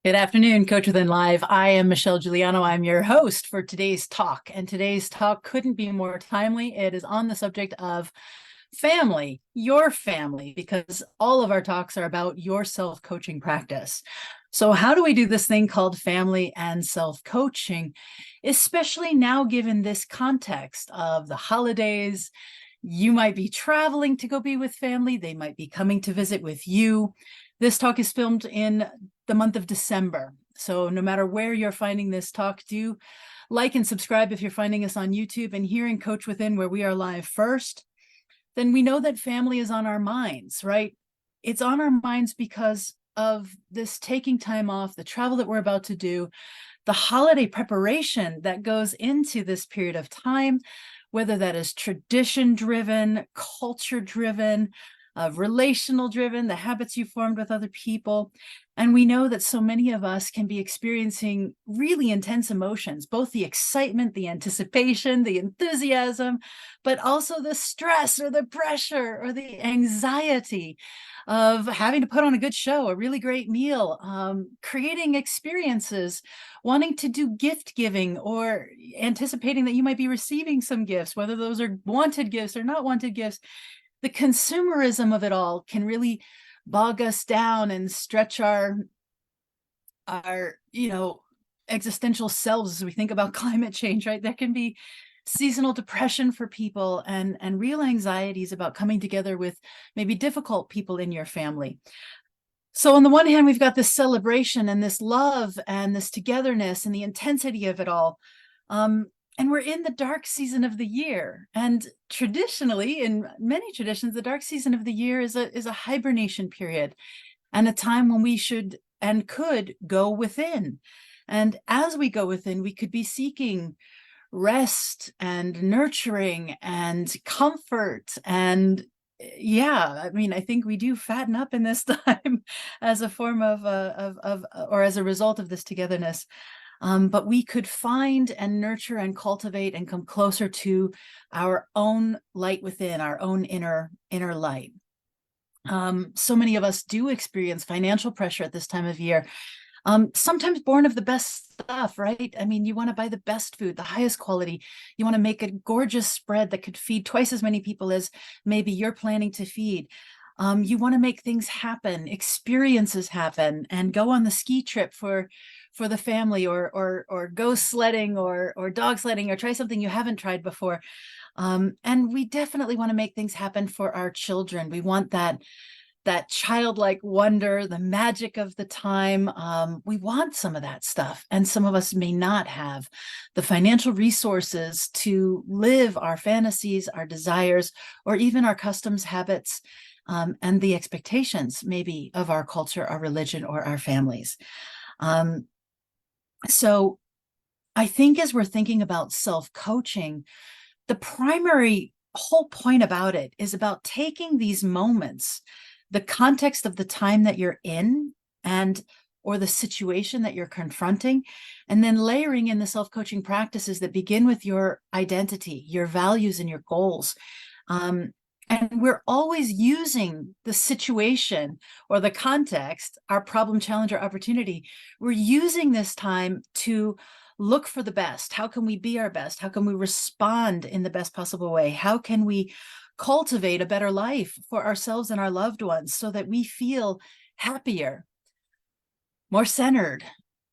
Good afternoon, Coach Within Live. I am Michelle Giuliano. I'm your host for today's talk, and today's talk couldn't be more timely. It is on the subject of family, your family, because all of our talks are about your self-coaching practice. So how do we do this thing called family and self-coaching, especially now given this context of the holidays? You might be traveling to go be with family. They might be coming to visit with you. This talk is filmed in the month of December. So no matter where you're finding this talk, do like and subscribe if you're finding us on YouTube and here in Coach Within, where we are live first. Then we know that family is on our minds, right? It's on our minds because of this taking time off, the travel that we're about to do, the holiday preparation that goes into this period of time, whether that is tradition driven, culture driven, relational driven, the habits you formed with other people. And we know that so many of us can be experiencing really intense emotions, both the excitement, the anticipation, the enthusiasm, but also the stress or the pressure or the anxiety of having to put on a good show, a really great meal, creating experiences, wanting to do gift giving or anticipating that you might be receiving some gifts, whether those are wanted gifts or not wanted gifts. The consumerism of it all can really bog us down and stretch our existential selves as we think about climate change, right? There can be seasonal depression for people and real anxieties about coming together with maybe difficult people in your family. So on the one hand, we've got this celebration and this love and this togetherness and the intensity of it all. And we're in the dark season of the year. And traditionally, in many traditions, the dark season of the year is a hibernation period and a time when we should and could go within. And as we go within, we could be seeking rest and nurturing and comfort. And yeah, I mean, I think we do fatten up in this time as a form of or as a result of this togetherness. But we could find and nurture and cultivate and come closer to our own light within, our own inner light. So many of us do experience financial pressure at this time of year, sometimes born of the best stuff, right? I mean, you want to buy the best food, the highest quality. You want to make a gorgeous spread that could feed twice as many people as maybe you're planning to feed. You want to make things happen, experiences happen, and go on the ski trip for the family, or go sledding or dog sledding, or try something you haven't tried before. And we definitely want to make things happen for our children. We want that childlike wonder, the magic of the time. We want some of that stuff. And some of us may not have the financial resources to live our fantasies, our desires, or even our customs, habits, and the expectations maybe of our culture, our religion, or our families. So I think as we're thinking about self-coaching, the primary whole point about it is about taking these moments, the context of the time that you're in and or the situation that you're confronting, and then layering in the self-coaching practices that begin with your identity, your values, and your goals. And we're always using the situation or the context, our problem, challenge, or opportunity. We're using this time to look for the best. How can we be our best? How can we respond in the best possible way? How can we cultivate a better life for ourselves and our loved ones so that we feel happier, more centered,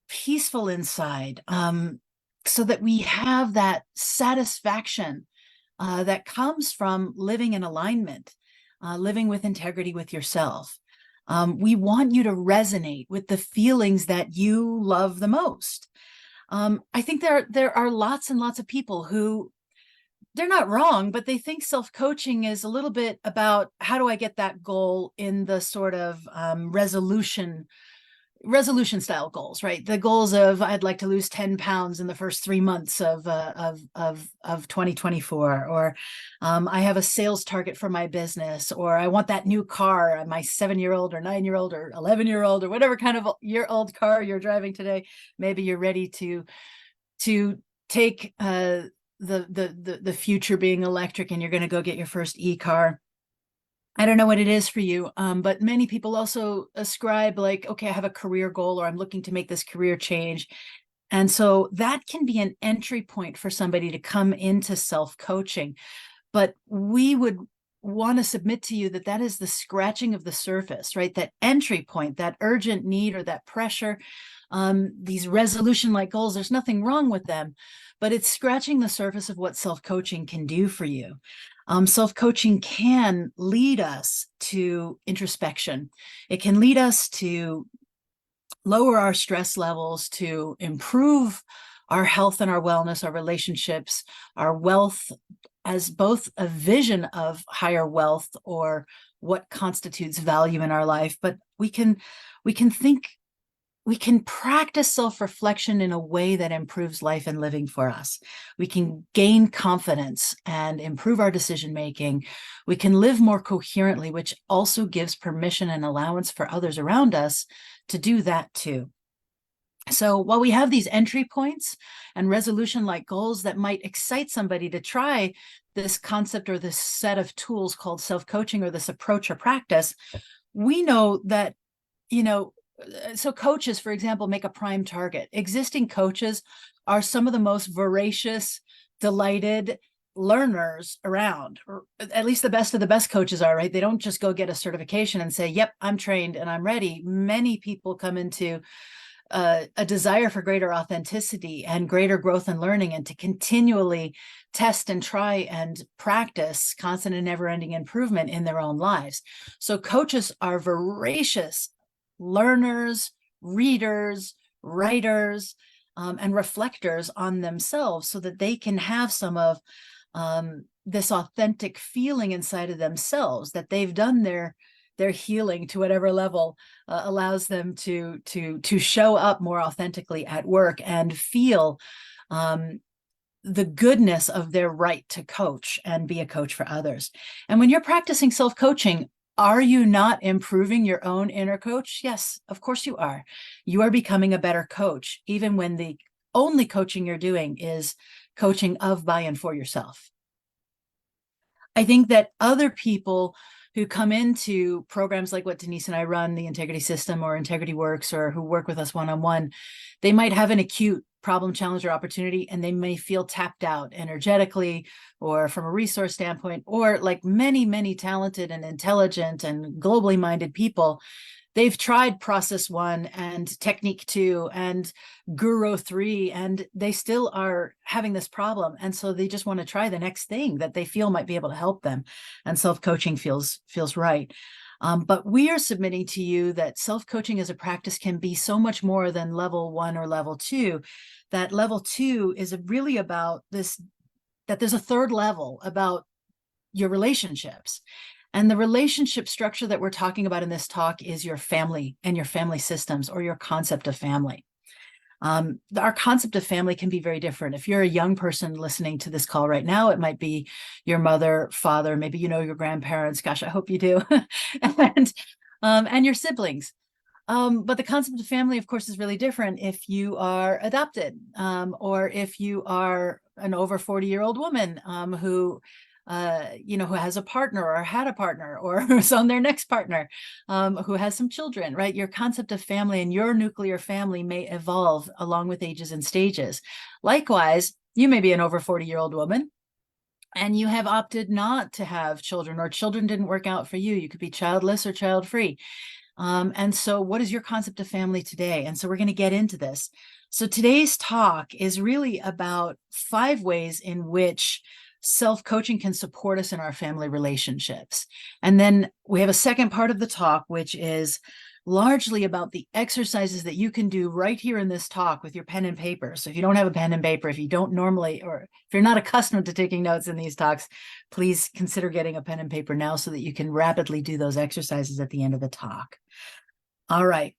peaceful inside, so that we have that satisfaction that comes from living in alignment, living with integrity with yourself. We want you to resonate with the feelings that you love the most. I think there are lots and lots of people who, they're not wrong, but they think self-coaching is a little bit about how do I get that goal in the sort of resolution style goals, right? The goals of I'd like to lose 10 pounds in the first 3 months of 2024, or I have a sales target for my business, or I want that new car, my 7-year-old or 9-year-old or 11-year-old or whatever kind of year-old car you're driving today. Maybe you're ready to take the future being electric and you're going to go get your first e-car. I don't know what it is for you, but many people also ascribe like, okay, I have a career goal or I'm looking to make this career change. And so that can be an entry point for somebody to come into self-coaching. But we would want to submit to you that that is the scratching of the surface, right? That entry point, that urgent need or that pressure, these resolution-like goals, there's nothing wrong with them, but it's scratching the surface of what self-coaching can do for you. Self-coaching can lead us to introspection. It can lead us to lower our stress levels, to improve our health and our wellness, our relationships, our wealth, as both a vision of higher wealth or what constitutes value in our life, but we can practice self-reflection in a way that improves life and living for us. We can gain confidence and improve our decision making. We can live more coherently, which also gives permission and allowance for others around us to do that too. So while we have these entry points and resolution-like goals that might excite somebody to try this concept or this set of tools called self-coaching or this approach or practice, we know that, so coaches, for example, make a prime target. Existing coaches are some of the most voracious, delighted learners around, or at least the best of the best coaches are, right? They don't just go get a certification and say, yep, I'm trained and I'm ready. Many people come into a desire for greater authenticity and greater growth and learning, and to continually test and try and practice constant and never-ending improvement in their own lives. So coaches are voracious learners, readers, writers, and reflectors on themselves so that they can have some of this authentic feeling inside of themselves that they've done their healing to whatever level allows them to show up more authentically at work and feel the goodness of their right to coach and be a coach for others. And when you're practicing self-coaching, are you not improving your own inner coach? Yes, of course you are. You are becoming a better coach, even when the only coaching you're doing is coaching of, by, and for yourself. I think that other people who come into programs like what Denise and I run, the Integrity System or Integrity Works, or who work with us one-on-one, they might have an acute problem, challenge, or opportunity, and they may feel tapped out energetically or from a resource standpoint, or like many, many talented and intelligent and globally minded people, they've tried process 1 and technique 2 and guru 3, and they still are having this problem. And so they just want to try the next thing that they feel might be able to help them. And self-coaching feels right. But we are submitting to you that self-coaching as a practice can be so much more than level 1 or level 2, that level 2 is really about this, that there's a third level about your relationships. And the relationship structure that we're talking about in this talk is your family and your family systems, or your concept of family. Our concept of family can be very different. If you're a young person listening to this call right now, it might be your mother, father, maybe you know your grandparents. Gosh, I hope you do. and your siblings. But the concept of family, of course, is really different if you are adopted, or if you are an over 40-year-old woman who who has a partner or had a partner or who's on their next partner, who has some children, right? Your concept of family and your nuclear family may evolve along with ages and stages. Likewise, you may be an over 40-year-old woman and you have opted not to have children, or children didn't work out for you. You could be childless or child-free. And so what is your concept of family today? And so we're going to get into this. So today's talk is really about 5 ways in which self-coaching can support us in our family relationships. And then we have a second part of the talk, which is largely about the exercises that you can do right here in this talk with your pen and paper. So if you don't have a pen and paper, if you don't normally, or if you're not accustomed to taking notes in these talks, please consider getting a pen and paper now so that you can rapidly do those exercises at the end of the talk. All right.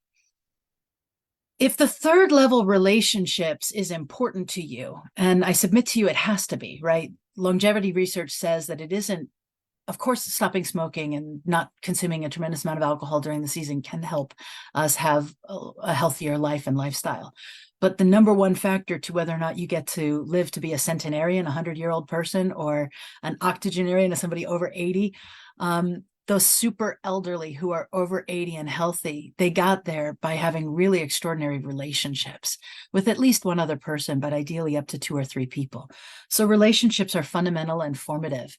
If the third level relationships is important to you, and I submit to you, it has to be, right? Longevity research says that it isn't. Of course, stopping smoking and not consuming a tremendous amount of alcohol during the season can help us have a healthier life and lifestyle. But the number one factor to whether or not you get to live to be a centenarian, a 100-year-old person, or an octogenarian, somebody over 80, those super elderly who are over 80 and healthy, they got there by having really extraordinary relationships with at least one other person, but ideally up to 2 or 3 people. So relationships are fundamental and formative.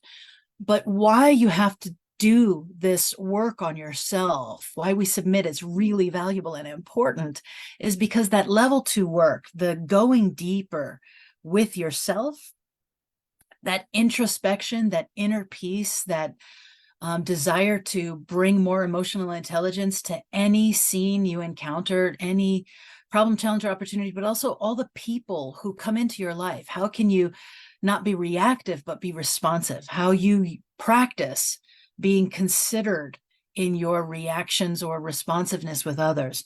But why you have to do this work on yourself, why we submit is really valuable and important, is because that level 2 work, the going deeper with yourself, that introspection, that inner peace, that desire to bring more emotional intelligence to any scene you encountered, any problem, challenge, or opportunity, but also all the people who come into your life. How can you not be reactive, but be responsive? How you practice being considered in your reactions or responsiveness with others.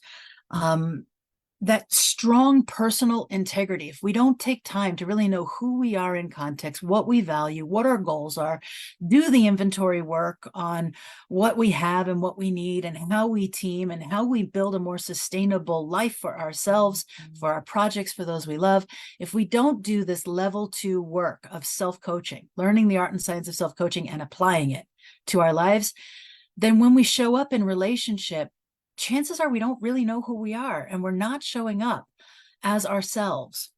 That strong personal integrity, if we don't take time to really know who we are in context, what we value, what our goals are, do the inventory work on what we have and what we need and how we team and how we build a more sustainable life for ourselves, for our projects, for those we love. If we don't do this level 2 work of self-coaching, learning the art and science of self-coaching and applying it to our lives, then when we show up in relationship, chances are we don't really know who we are and we're not showing up as ourselves.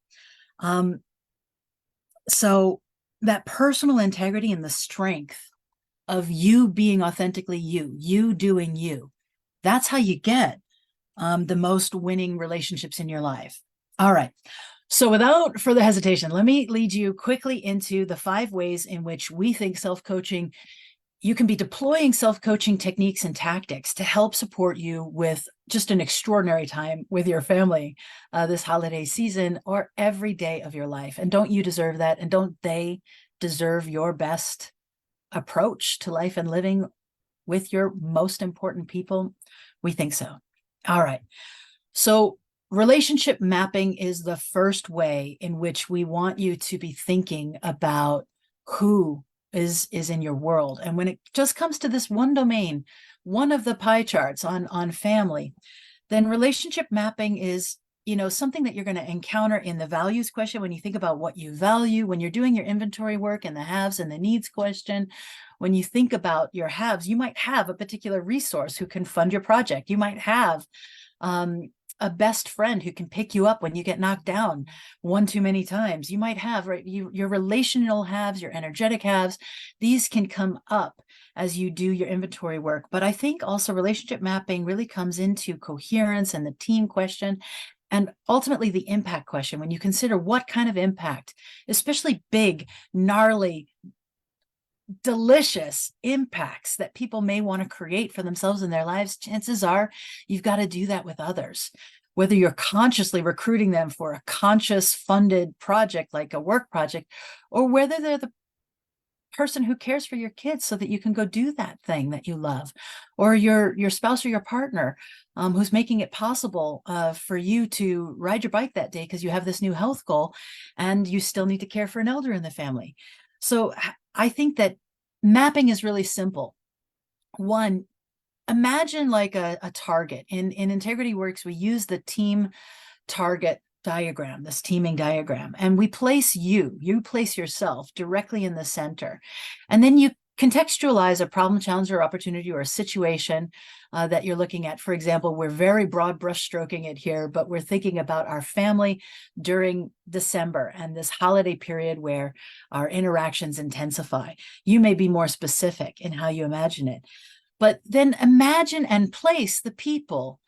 So that personal integrity and the strength of you being authentically you, you doing you, that's how you get the most winning relationships in your life. All right. So without further hesitation, let me lead you quickly into the 5 ways in which we think self-coaching, you can be deploying self-coaching techniques and tactics to help support you with just an extraordinary time with your family this holiday season or every day of your life. And don't you deserve that? And don't they deserve your best approach to life and living with your most important people? We think so. All right. So relationship mapping is the first way in which we want you to be thinking about who is in your world. And when it just comes to this one domain, one of the pie charts on family, then relationship mapping is, something that you're going to encounter in the values question when you think about what you value, when you're doing your inventory work and the haves and the needs question. When you think about your haves, you might have a particular resource who can fund your project. You might have a best friend who can pick you up when you get knocked down one too many times. You might have, right, your relational halves, your energetic halves. These can come up as you do your inventory work. But I think also relationship mapping really comes into coherence and the team question, and ultimately the impact question. When you consider what kind of impact, especially big, gnarly, delicious impacts that people may want to create for themselves in their lives, chances are you've got to do that with others. Whether you're consciously recruiting them for a conscious funded project like a work project, or whether they're the person who cares for your kids so that you can go do that thing that you love, or your spouse or your partner who's making it possible for you to ride your bike that day because you have this new health goal and you still need to care for an elder in the family. So I think that mapping is really simple. One, imagine like a target. In Integrity Works, we use the team target diagram, this teaming diagram, and we place you place yourself directly in the center. And then you contextualize a problem, challenge, or opportunity, or a situation that you're looking at. For example, we're very broad brush stroking it here, but we're thinking about our family during December and this holiday period where our interactions intensify. You may be more specific in how you imagine it, but then imagine and place the people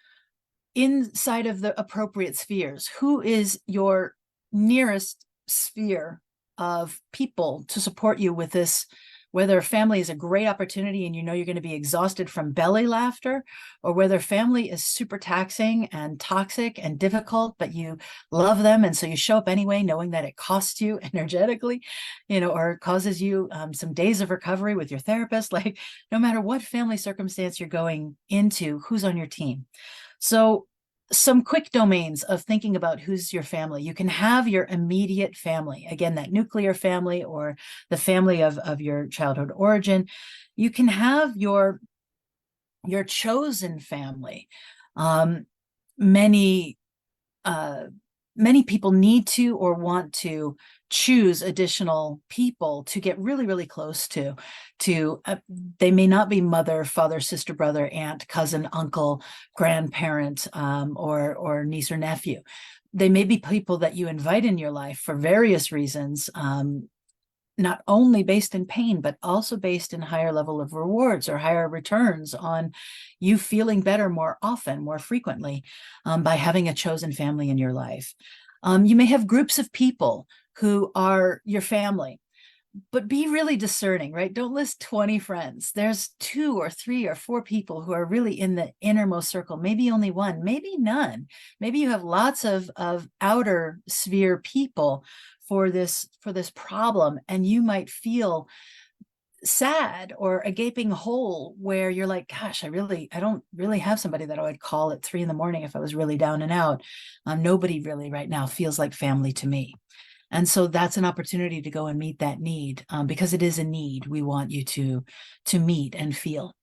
inside of the appropriate spheres. Who is your nearest sphere of people to support you with this, whether family is a great opportunity and you're going to be exhausted from belly laughter, or whether family is super taxing and toxic and difficult, but you love them. And so you show up anyway, knowing that it costs you energetically, or causes you some days of recovery with your therapist. Like, no matter what family circumstance you're going into, who's on your team. So some quick domains of thinking about who's your family. You can have your immediate family, again, that nuclear family or the family of your childhood origin. You can have your chosen family. Many many people need to or want to choose additional people to get really, really close to they may not be mother, father, sister, brother, aunt, cousin, uncle, grandparent, or niece or nephew. They may be people that you invite in your life for various reasons, not only based in pain, but also based in higher level of rewards or higher returns on you feeling better more often, more frequently, by having a chosen family in your life. You may have groups of people who are your family, but be really discerning, right? Don't list 20 friends. There's 2 or 3 or 4 people who are really in the innermost circle, maybe only one, maybe none. Maybe you have lots of outer sphere people for this problem, and you might feel sad or a gaping hole where you're like, gosh, I don't really have somebody that I would call at 3 in the morning if I was really down and out. Nobody really right now feels like family to me. And so that's an opportunity to go and meet that need, because it is a need we want you to meet and feel.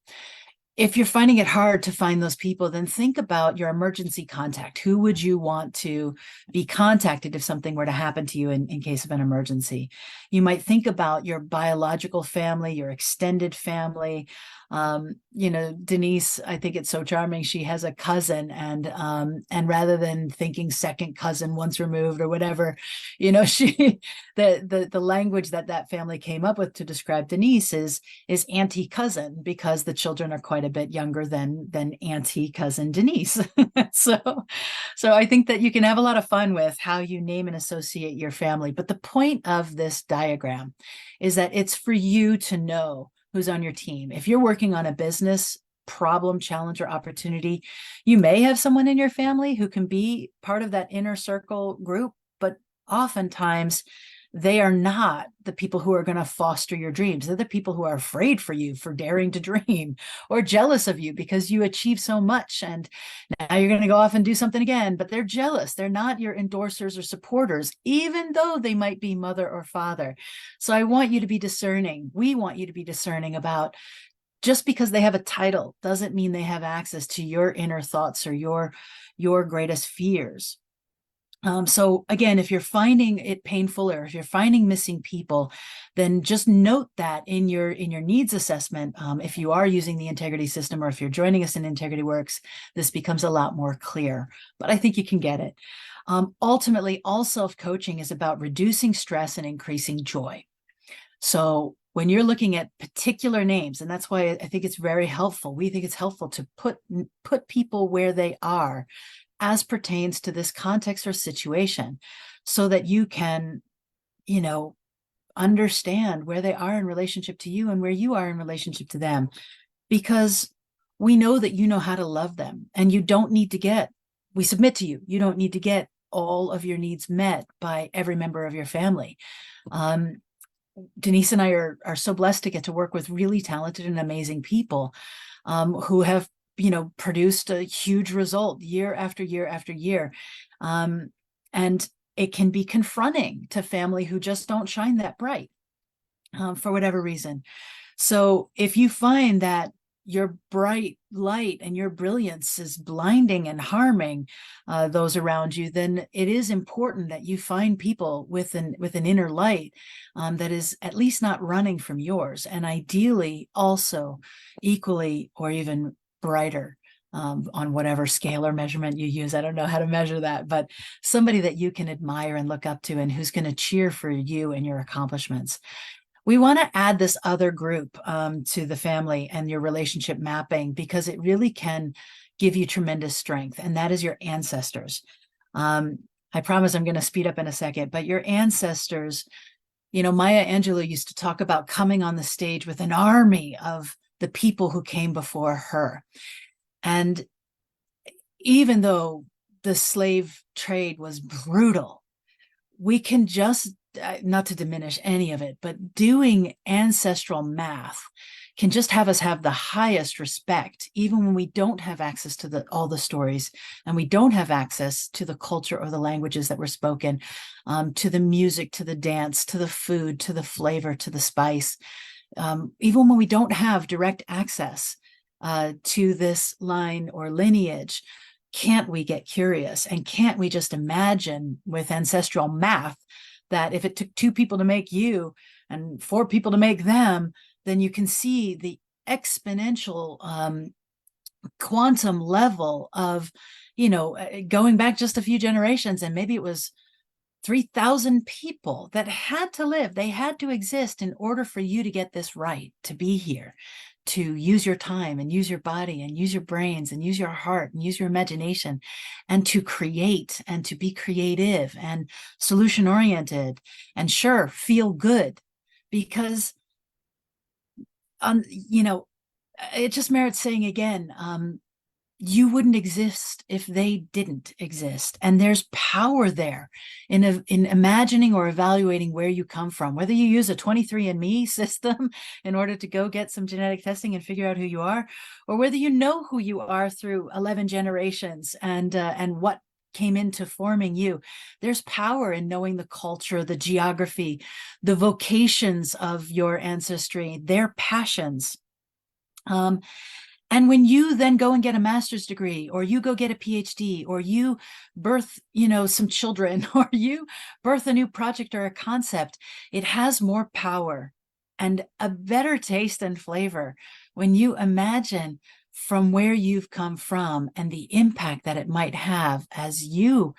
If you're finding it hard to find those people, then think about your emergency contact. Who would you want to be contacted if something were to happen to you in case of an emergency? You might think about your biological family, your extended family. Denise, I think it's so charming. She has a cousin, and rather than thinking second cousin once removed or whatever, she the language that family came up with to describe Denise is auntie cousin, because the children are quite a bit younger than auntie cousin Denise. so so I think that you can have a lot of fun with how you name and associate your family. But the point of this diagram is that it's for you to know who's on your team. If you're working on a business problem, challenge, or opportunity, you may have someone in your family who can be part of that inner circle group, but oftentimes they are not the people who are going to foster your dreams. They're the people who are afraid for you for daring to dream, or jealous of you because you achieve so much and now you're going to go off and do something again. But they're jealous. They're not your endorsers or supporters, even though they might be mother or father. So I want you to be discerning. We want you to be discerning about, just because they have a title doesn't mean they have access to your inner thoughts or your greatest fears. So again, if you're finding it painful or if you're finding missing people, then just note that in your needs assessment. If you are using the integrity system, or if you're joining us in Integrity Works, this becomes a lot more clear, but I think you can get it. Ultimately, all self-coaching is about reducing stress and increasing joy. So when you're looking at particular names, and that's why I think it's very helpful, we think it's helpful to put people where they are as pertains to this context or situation, so that you can, understand where they are in relationship to you and where you are in relationship to them. Because we know that you know how to love them, and you don't need to we submit to you, you don't need to get all of your needs met by every member of your family. Denise and I are so blessed to get to work with really talented and amazing people, who have produced a huge result year after year after year. And it can be confronting to family who just don't shine that bright, for whatever reason. So if you find that your bright light and your brilliance is blinding and harming those around you, then it is important that you find people with an inner light that is at least not running from yours, and ideally also equally or even brighter, on whatever scale or measurement you use. I don't know how to measure that, but somebody that you can admire and look up to, and who's going to cheer for you and your accomplishments. We want to add this other group to the family and your relationship mapping, because it really can give you tremendous strength, and that is your ancestors. I promise I'm going to speed up in a second, but your ancestors, Maya Angelou used to talk about coming on the stage with an army of the people who came before her. And even though the slave trade was brutal, we can just, not to diminish any of it, but doing ancestral math can just have us have the highest respect, even when we don't have access to all the stories, and we don't have access to the culture or the languages that were spoken, to the music, to the dance, to the food, to the flavor, to the spice. Even when we don't have direct access to this line or lineage, can't we get curious? And can't we just imagine with ancestral math that if it took 2 people to make you and 4 people to make them, then you can see the exponential quantum level of, going back just a few generations, and maybe it was 3,000 people that had to live, they had to exist in order for you to get this right, to be here, to use your time and use your body and use your brains and use your heart and use your imagination and to create and to be creative and solution oriented and sure, feel good. Because, it just merits saying again, you wouldn't exist if they didn't exist. And there's power there in imagining or evaluating where you come from, whether you use a 23andMe system in order to go get some genetic testing and figure out who you are, or whether you know who you are through 11 generations and what came into forming you. There's power in knowing the culture, the geography, the vocations of your ancestry, their passions. And when you then go and get a master's degree, or you go get a PhD, or you birth, some children, or you birth a new project or a concept, it has more power and a better taste and flavor when you imagine from where you've come from and the impact that it might have as you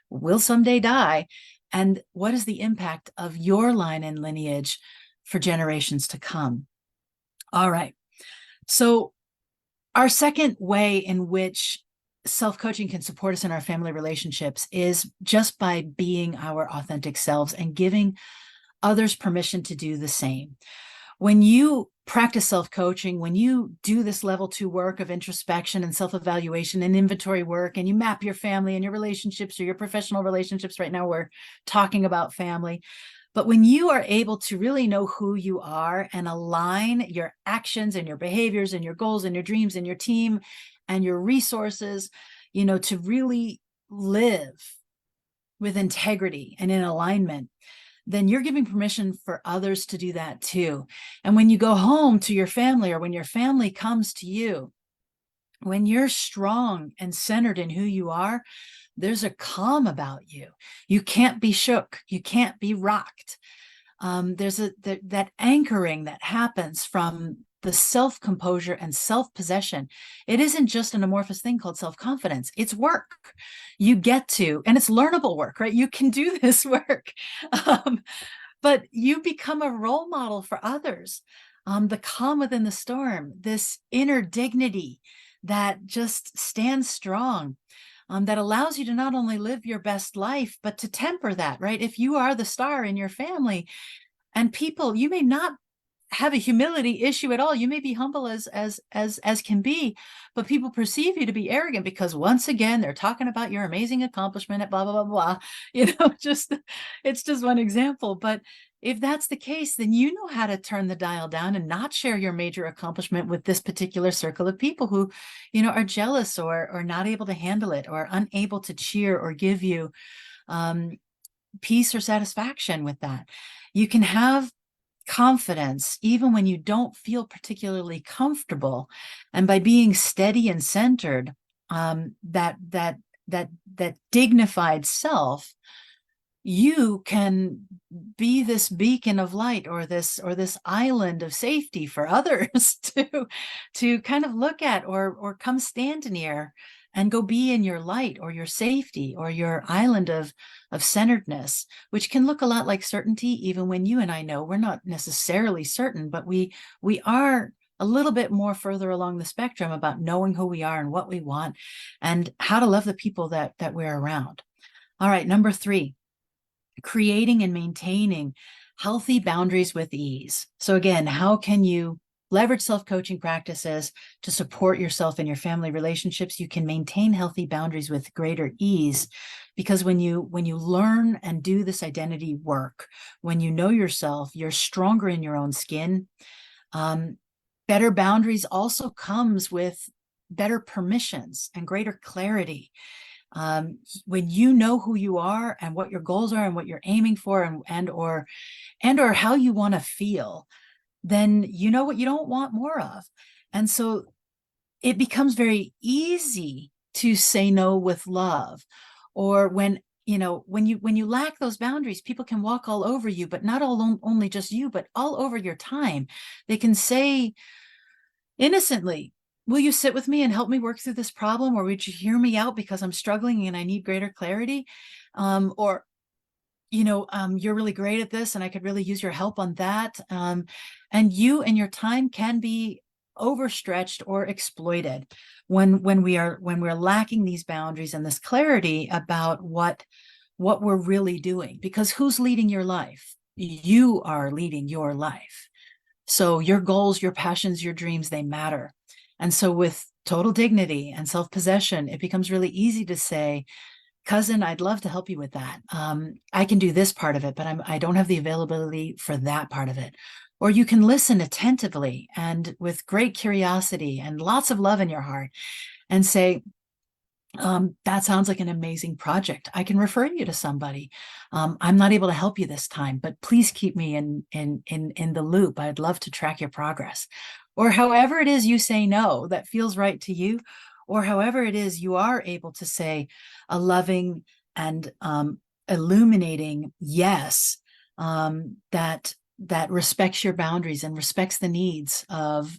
will someday die. And what is the impact of your line and lineage for generations to come? All right. So our second way in which self-coaching can support us in our family relationships is just by being our authentic selves and giving others permission to do the same. When you practice self-coaching, when you do this level 2 work of introspection and self-evaluation and inventory work, and you map your family and your relationships or your professional relationships, right now we're talking about family, but when you are able to really know who you are and align your actions and your behaviors and your goals and your dreams and your team and your resources, to really live with integrity and in alignment, then you're giving permission for others to do that too. And when you go home to your family, or when your family comes to you, when you're strong and centered in who you are, there's a calm about you. You can't be shook. You can't be rocked. There's that anchoring that happens from the self-composure and self-possession. It isn't just an amorphous thing called self-confidence. It's work. You get to, and it's learnable work, right? You can do this work. But you become a role model for others. The calm within the storm, this inner dignity that just stands strong. That allows you to not only live your best life, but to temper that, right? If you are the star in your family and people, you may not have a humility issue at all. You may be humble as can be, but people perceive you to be arrogant because once again, they're talking about your amazing accomplishment at blah, blah, blah, blah. It's just one example. But if that's the case, then you know how to turn the dial down and not share your major accomplishment with this particular circle of people who, are jealous or not able to handle it or unable to cheer or give you peace or satisfaction with that. You can have confidence even when you don't feel particularly comfortable, and by being steady and centered, that dignified self, you can be this beacon of light or this island of safety for others to kind of look at or come stand near and go be in your light or your safety or your island of centeredness, which can look a lot like certainty, even when you and I know we're not necessarily certain, but we are a little bit more further along the spectrum about knowing who we are and what we want and how to love the people that we're around. All right, number 3, creating and maintaining healthy boundaries with ease. So again, how can you leverage self-coaching practices to support yourself and your family relationships? You can maintain healthy boundaries with greater ease, because when you learn and do this identity work, when you know yourself, you're stronger in your own skin. Better boundaries also comes with better permissions and greater clarity. When you know who you are and what your goals are and what you're aiming for and or how you want to feel, then you know what you don't want more of. And so it becomes very easy to say no with love. Or when, when you lack those boundaries, people can walk all over you, but not only just you, but all over your time. They can say innocently, will you sit with me and help me work through this problem? Or would you hear me out because I'm struggling and I need greater clarity? Or you're really great at this and I could really use your help on that. And you and your time can be overstretched or exploited when we're lacking these boundaries and this clarity about what we're really doing. Because who's leading your life? You are leading your life. So your goals, your passions, your dreams, they matter. And so with total dignity and self-possession, it becomes really easy to say, cousin, I'd love to help you with that. I can do this part of it, but I don't have the availability for that part of it. Or you can listen attentively and with great curiosity and lots of love in your heart and say, that sounds like an amazing project. I can refer you to somebody. I'm not able to help you this time, but please keep me in the loop. I'd love to track your progress. Or however it is you say no that feels right to you, or however it is you are able to say a loving and illuminating yes, that respects your boundaries and respects the needs of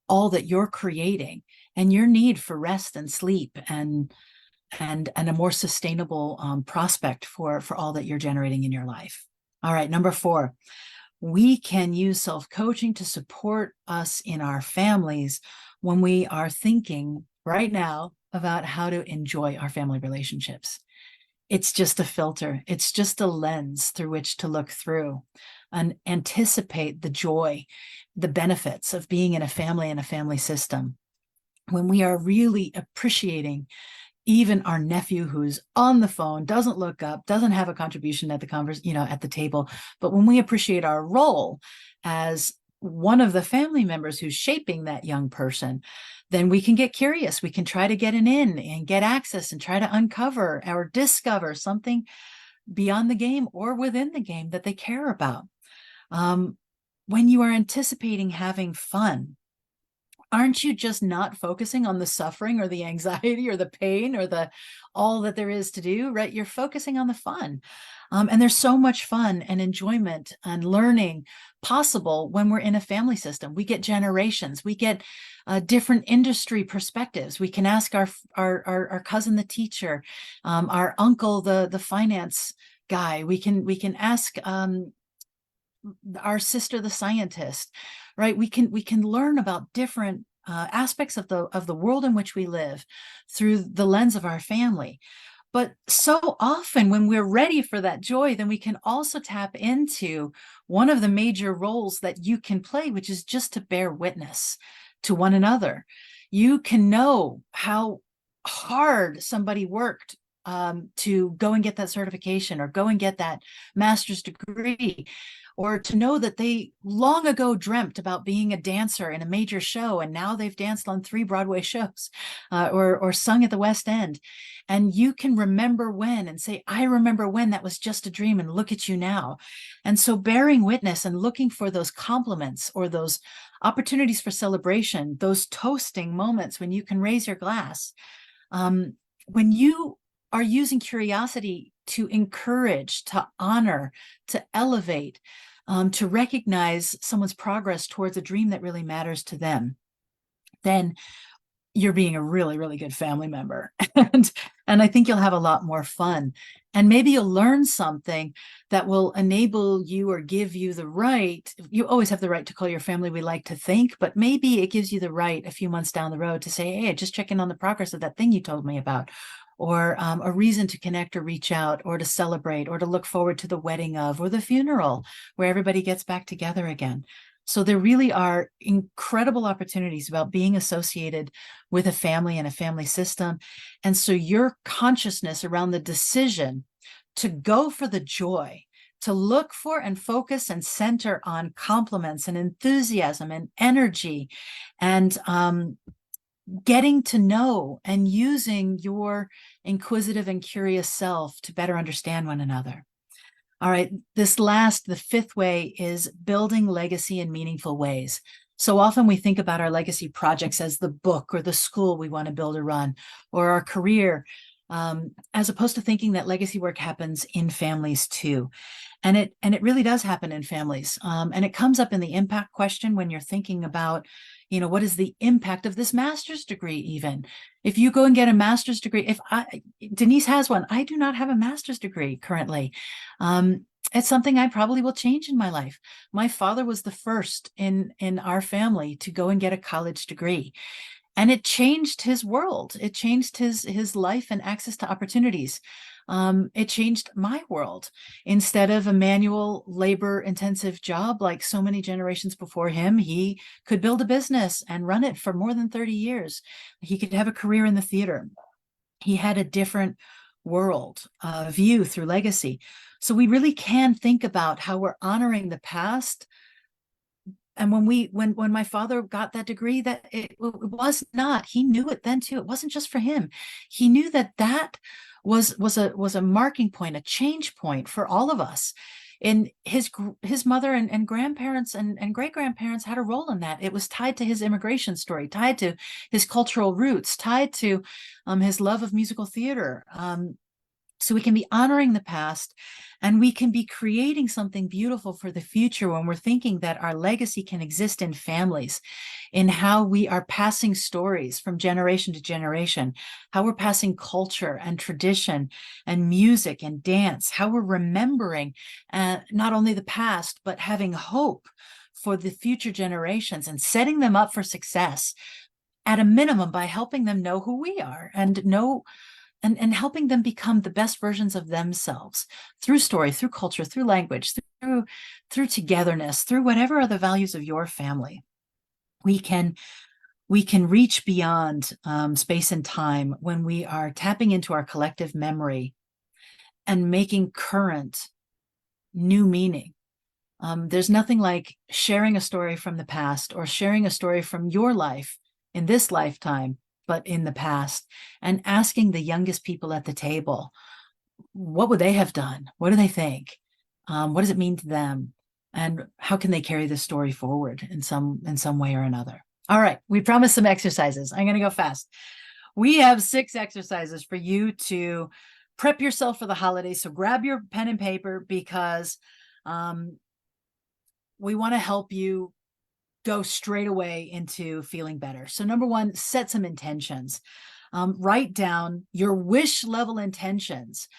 all that you're creating, and your need for rest and sleep and a more sustainable prospect for all that you're generating in your life. All right, number 4, we can use self-coaching to support us in our families when we are thinking right now about how to enjoy our family relationships. It's just a filter. It's just a lens through which to look through and anticipate the joy, the benefits of being in a family and a family system. When we are really appreciating even our nephew who's on the phone, doesn't look up, doesn't have a contribution at the at the table, but when we appreciate our role as one of the family members who's shaping that young person, then we can get curious. We can try to get in and get access and try to uncover or discover something beyond the game or within the game that they care about. When you are anticipating having fun, aren't you just not focusing on the suffering or the anxiety or the pain or the all that there is to do, right? You're focusing on the fun. And there's so much fun and enjoyment and learning possible when we're in a family system. We get generations, we get different industry perspectives. We can ask our cousin, the teacher, our uncle, the finance guy. We can ask our sister, the scientist, right? We can learn about different aspects of the world in which we live through the lens of our family. But so often when we're ready for that joy, then we can also tap into one of the major roles that you can play, which is just to bear witness to one another. You can know how hard somebody worked to go and get that certification or go and get that master's degree, or to know that they long ago dreamt about being a dancer in a major show, and now they've danced on 3 Broadway shows or sung at the West End. And you can remember when and say, I remember when that was just a dream, and look at you now. And so bearing witness and looking for those compliments or those opportunities for celebration, those toasting moments when you can raise your glass, when you are using curiosity to encourage, to honor, to elevate, to recognize someone's progress towards a dream that really matters to them, then you're being a really, really good family member. And I think you'll have a lot more fun. And maybe you'll learn something that will enable you or give you the right. You always have the right to call your family we like to think, but maybe it gives you the right a few months down the road to say, hey, just check in on the progress of that thing you told me about, or a reason to connect or reach out or to celebrate or to look forward to the wedding of or the funeral where everybody gets back together again. So there really are incredible opportunities about being associated with a family and a family system. And so your consciousness around the decision to go for the joy, to look for and focus and center on compliments and enthusiasm and energy and getting to know and using your inquisitive and curious self to better understand one another. All right, the 5th way is building legacy in meaningful ways. So often we think about our legacy projects as the book or the school we want to build or run, or our career, as opposed to thinking that legacy work happens in families too. And it really does happen in families. And it comes up in the impact question when you're thinking about, what is the impact of this master's degree? Even if you go and get a master's degree, Denise has one, I do not have a master's degree currently. It's something I probably will change in my life. My father was the first in our family to go and get a college degree, and it changed his world. It changed his life and access to opportunities. It changed my world. Instead of a manual labor intensive job like so many generations before him, he could build a business and run it for more than 30 years. He could have a career in the theater. He had a different world view through legacy. So we really can think about how we're honoring the past. And when my father got that degree, that it was not, he knew it then too. It wasn't just for him. He knew that that was a marking point, a change point for all of us. And his mother and grandparents and great grandparents had a role in that. It was tied to his immigration story, tied to his cultural roots, tied to his love of musical theater. So we can be honoring the past, and we can be creating something beautiful for the future when we're thinking that our legacy can exist in families, in how we are passing stories from generation to generation, how we're passing culture and tradition and music and dance, how we're remembering not only the past, but having hope for the future generations and setting them up for success at a minimum by helping them know who we are and know and helping them become the best versions of themselves through story, through culture, through language, through togetherness, through whatever are the values of your family. We can reach beyond space and time when we are tapping into our collective memory and making current new meaning. There's nothing like sharing a story from the past or sharing a story from your life in this lifetime, but in the past, and asking the youngest people at the table, what would they have done? What do they think? What does it mean to them? And how can they carry this story forward in some way or another? All right, we promised some exercises. I'm going to go fast. We have 6 exercises for you to prep yourself for the holidays. So grab your pen and paper, because we want to help you go straight away into feeling better. So number 1, set some intentions. Write down your wish level intentions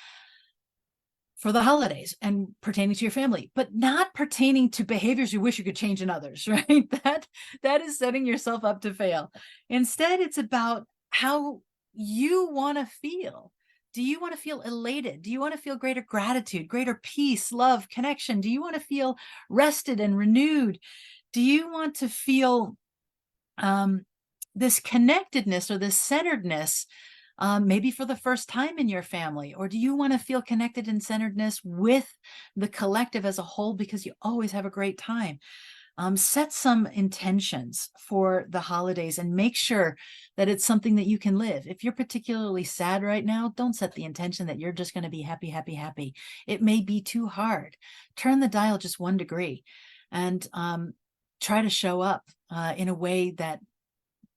for the holidays and pertaining to your family, but not pertaining to behaviors you wish you could change in others, right? That is setting yourself up to fail. Instead, it's about how you want to feel. Do you want to feel elated? Do you want to feel greater gratitude, greater peace, love, connection? Do you want to feel rested and renewed? Do you want to feel this connectedness or this centeredness, maybe for the first time in your family? Or do you want to feel connected and centeredness with the collective as a whole because you always have a great time? Set some intentions for the holidays and make sure that it's something that you can live. If you're particularly sad right now, don't set the intention that you're just going to be happy, happy, happy. It may be too hard. Turn the dial just 1 degree and try to show up in a way that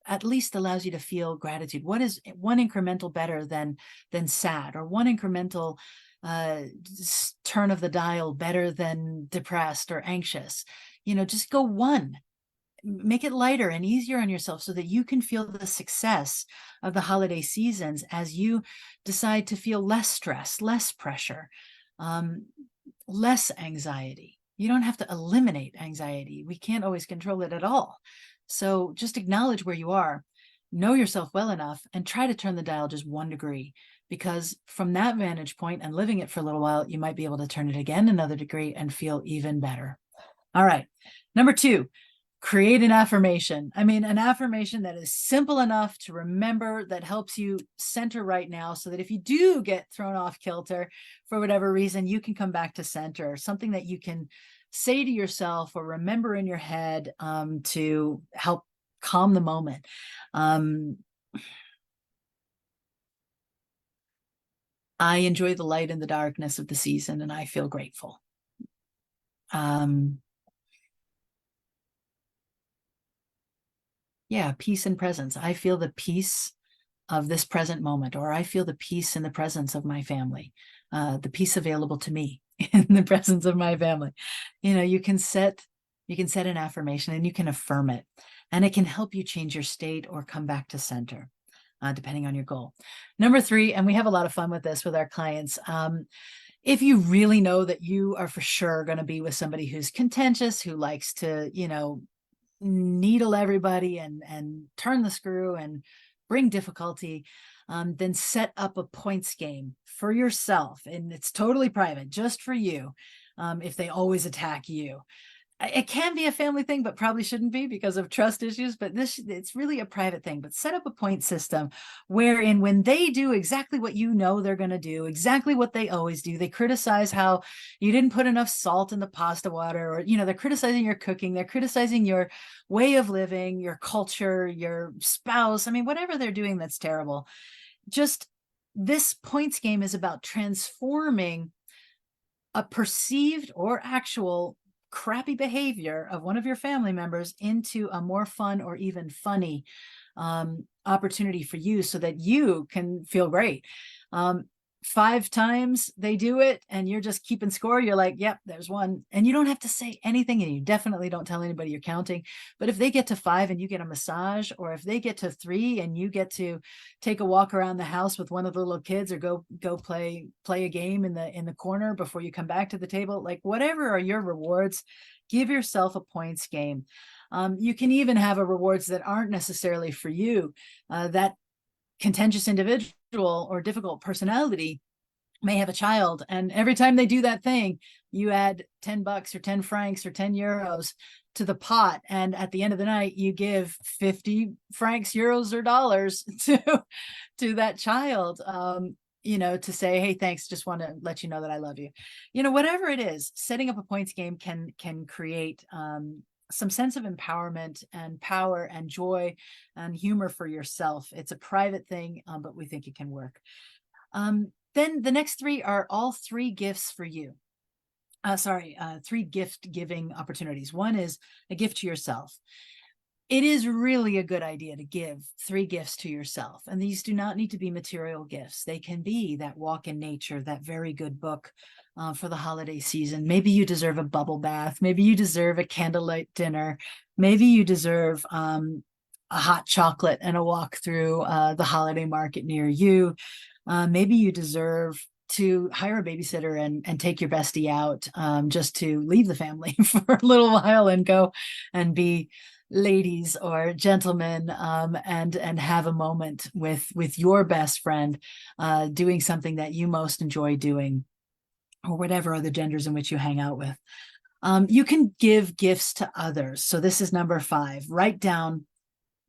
at least allows you to feel gratitude. What is 1 incremental better than sad, or 1 incremental turn of the dial better than depressed or anxious? Just go 1. Make it lighter and easier on yourself so that you can feel the success of the holiday seasons as you decide to feel less stress, less pressure, less anxiety. You don't have to eliminate anxiety. We can't always control it at all. So just acknowledge where you are, know yourself well enough, and try to turn the dial just 1 degree, because from that vantage point and living it for a little while, you might be able to turn it again another degree and feel even better. All right. Number 2, create an affirmation. I mean, an affirmation that is simple enough to remember, that helps you center right now, so that if you do get thrown off kilter for whatever reason, you can come back to center. Something that you can say to yourself or remember in your head to help calm the moment. I enjoy the light and the darkness of the season, and I feel grateful. Yeah, peace and presence. I feel the peace of this present moment, or I feel the peace in the presence of my family, the peace available to me in the presence of my family. You know, you can set an affirmation and you can affirm it, and it can help you change your state or come back to center, depending on your goal. Number three, and we have a lot of fun with this with our clients. If you really know that you are for sure going to be with somebody who's contentious, who likes to, needle everybody and turn the screw and bring difficulty, then set up a points game for yourself. And it's totally private, just for you. If they always attack you, it can be a family thing, but probably shouldn't be because of trust issues. But it's really a private thing. But set up a point system wherein when they do exactly what you know they're going to do, exactly what they always do, they criticize how you didn't put enough salt in the pasta water, or, they're criticizing your cooking, they're criticizing your way of living, your culture, your spouse. I mean, whatever they're doing that's terrible. Just this points game is about transforming a perceived or actual crappy behavior of one of your family members into a more fun or even funny opportunity for you so that you can feel great. 5 times they do it and you're just keeping score. You're like, yep, there's one. And you don't have to say anything, and you definitely don't tell anybody you're counting. But if they get to 5 and you get a massage, or if they get to 3 and you get to take a walk around the house with one of the little kids, or go play a game in the corner before you come back to the table, like whatever are your rewards, give yourself a points game. You can even have a rewards that aren't necessarily for you. That contentious individual or difficult personality may have a child, and every time they do that thing, you add $10 or 10 francs or 10 euros to the pot, and at the end of the night you give 50 francs, euros, or dollars to that child, to say, hey, thanks, just want to let you know that I love you. Whatever it is, setting up a points game can create some sense of empowerment and power and joy and humor for yourself. It's a private thing, but we think it can work. Then the next 3 are all 3 gifts for you. 3 gift giving opportunities. One is a gift to yourself. It is really a good idea to give 3 gifts to yourself. And these do not need to be material gifts. They can be that walk in nature, that very good book for the holiday season. Maybe you deserve a bubble bath. Maybe you deserve a candlelight dinner. Maybe you deserve a hot chocolate and a walk through the holiday market near you. Maybe you deserve to hire a babysitter and take your bestie out, just to leave the family for a little while and go and be ladies or gentlemen, and have a moment with your best friend, doing something that you most enjoy doing, or whatever other genders in which you hang out with. You can give gifts to others. So this is number 5. Write down,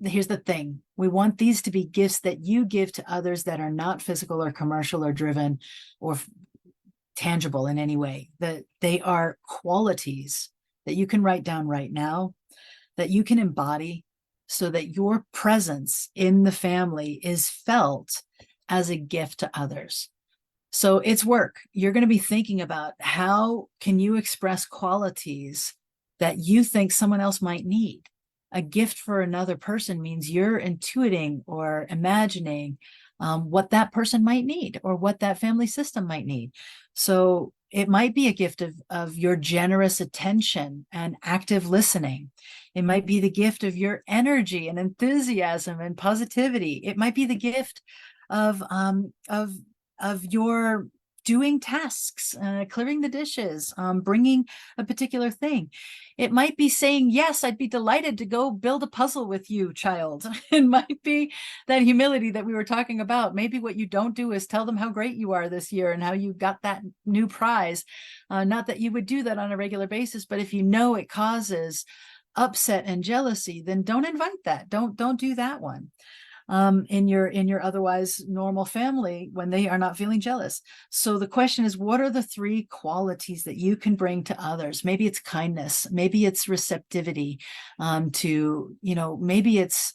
here's the thing. We want these to be gifts that you give to others that are not physical or commercial or driven or tangible in any way. That they are qualities that you can write down right now, that you can embody, so that your presence in the family is felt as a gift to others. So it's work. You're going to be thinking about, how can you express qualities that you think someone else might need? A gift for another person means you're intuiting or imagining what that person might need, or what that family system might need. So it might be a gift of your generous attention and active listening. It might be the gift of your energy and enthusiasm and positivity. It might be the gift of your doing tasks, clearing the dishes, bringing a particular thing. It might be saying, yes, I'd be delighted to go build a puzzle with you, child. It might be that humility that we were talking about. Maybe what you don't do is tell them how great you are this year and how you got that new prize. Not that you would do that on a regular basis, but if you know it causes upset and jealousy, then don't invite that. Don't do that one. In your otherwise normal family, when they are not feeling jealous. So the question is, what are the 3 qualities that you can bring to others? Maybe it's kindness, maybe it's receptivity, maybe it's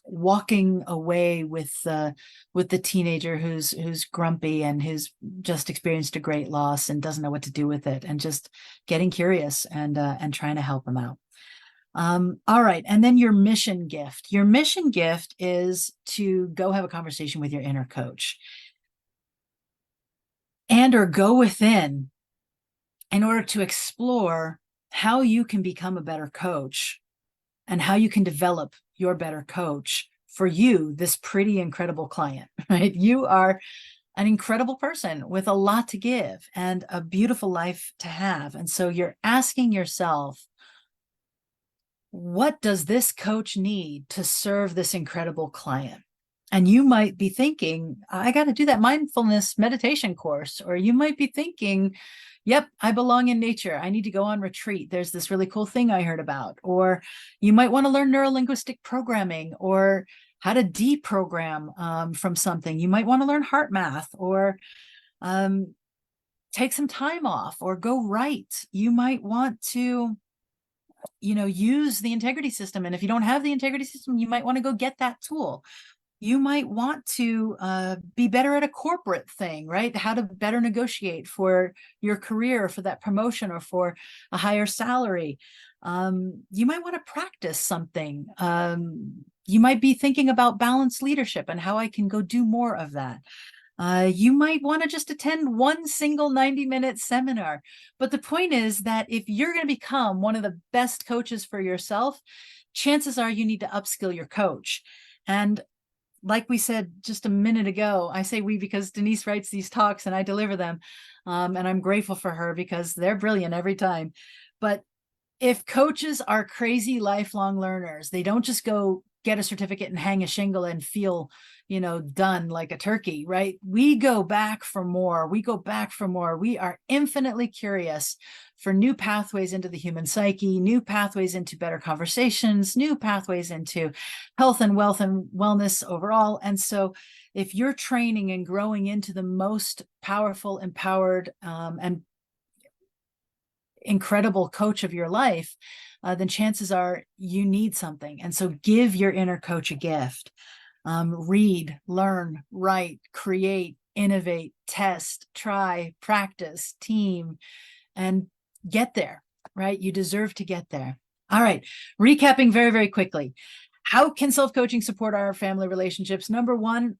walking away with the teenager who's grumpy and who's just experienced a great loss and doesn't know what to do with it, and just getting curious and trying to help them out. All right. And then your mission gift. Your mission gift is to go have a conversation with your inner coach and or go within in order to explore how you can become a better coach and how you can develop your better coach for you, this pretty incredible client, right? You are an incredible person with a lot to give and a beautiful life to have. And so you're asking yourself, what does this coach need to serve this incredible client? And you might be thinking, I got to do that mindfulness meditation course. Or you might be thinking, yep, I belong in nature. I need to go on retreat. There's this really cool thing I heard about. Or you might want to learn neurolinguistic programming or how to deprogram from something. You might want to learn heart math or take some time off or go write. You might want to use the integrity system. And if you don't have the integrity system, you might want to go get that tool. You might want to be better at a corporate thing, right? How to better negotiate for your career, for that promotion, or for a higher salary. You might want to practice something. You might be thinking about balanced leadership and how I can go do more of that. You might want to just attend one single 90-minute seminar. But the point is that if you're going to become one of the best coaches for yourself, chances are you need to upskill your coach. And like we said just a minute ago, I say we because Denise writes these talks and I deliver them. And I'm grateful for her because they're brilliant every time. But if coaches are crazy lifelong learners, they don't just go get a certificate and hang a shingle and feel, done like a turkey, right? We go back for more. We go back for more. We are infinitely curious for new pathways into the human psyche, new pathways into better conversations, new pathways into health and wealth and wellness overall. And so if you're training and growing into the most powerful, empowered, and incredible coach of your life, then chances are you need something. And so give your inner coach a gift. Read, learn, write, create, innovate, test, try, practice, team, and get there, right? You deserve to get there. All right. Recapping very, very quickly. How can self-coaching support our family relationships? Number one,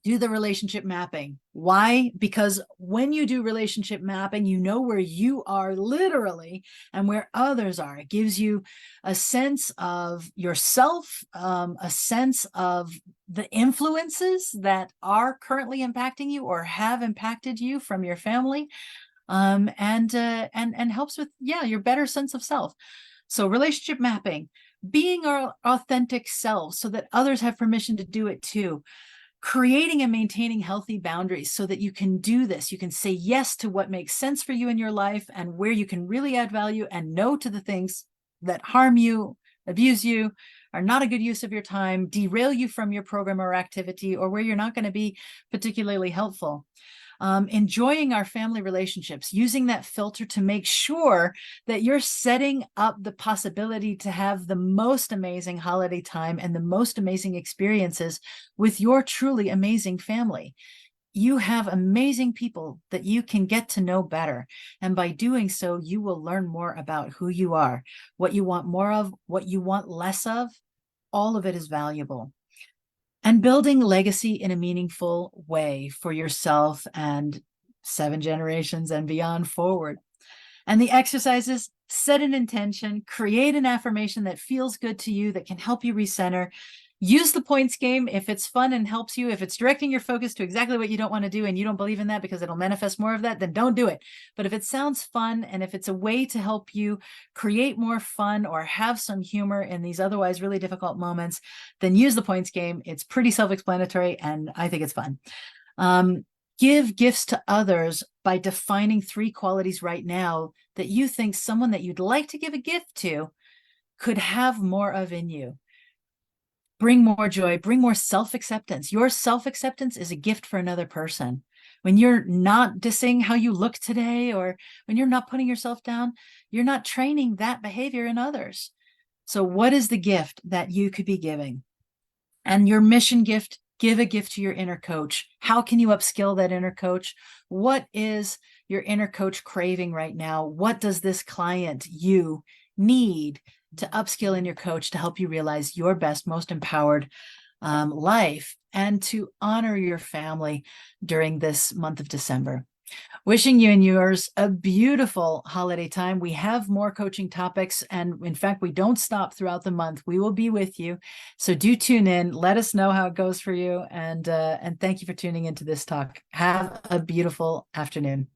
do the relationship mapping. Why? Because when you do relationship mapping, you know where you are literally and where others are. It gives you a sense of yourself, a sense of the influences that are currently impacting you or have impacted you from your family, and helps with your better sense of self. So relationship mapping, being our authentic selves so that others have permission to do it too. Creating and maintaining healthy boundaries so that you can do this. You can say yes to what makes sense for you in your life and where you can really add value, and no to the things that harm you, abuse you, are not a good use of your time, derail you from your program or activity, or where you're not going to be particularly helpful. Enjoying our family relationships, using that filter to make sure that you're setting up the possibility to have the most amazing holiday time and the most amazing experiences with your truly amazing family. You have amazing people that you can get to know better. And by doing so, you will learn more about who you are, what you want more of, what you want less of. All of it is valuable. And building legacy in a meaningful way for yourself and 7 generations and beyond forward. And the exercises: set an intention, create an affirmation that feels good to you, that can help you recenter. Use the points game if it's fun and helps you. If it's directing your focus to exactly what you don't want to do and you don't believe in that because it'll manifest more of that, then don't do it. But if it sounds fun and if it's a way to help you create more fun or have some humor in these otherwise really difficult moments, then use the points game. It's pretty self-explanatory and I think it's fun. Give gifts to others by defining 3 qualities right now that you think someone that you'd like to give a gift to could have more of in you. Bring more joy, bring more self-acceptance. Your self-acceptance is a gift for another person. When you're not dissing how you look today, or when you're not putting yourself down, you're not training that behavior in others. So what is the gift that you could be giving? And your mission gift: give a gift to your inner coach. How can you upskill that inner coach? What is your inner coach craving right now? What does this client, you, need to upskill in your coach to help you realize your best, most empowered life, and to honor your family during this month of December. Wishing you and yours a beautiful holiday time. We have more coaching topics, and in fact, we don't stop throughout the month. We will be with you, so do tune in. Let us know how it goes for you, and thank you for tuning into this talk. Have a beautiful afternoon.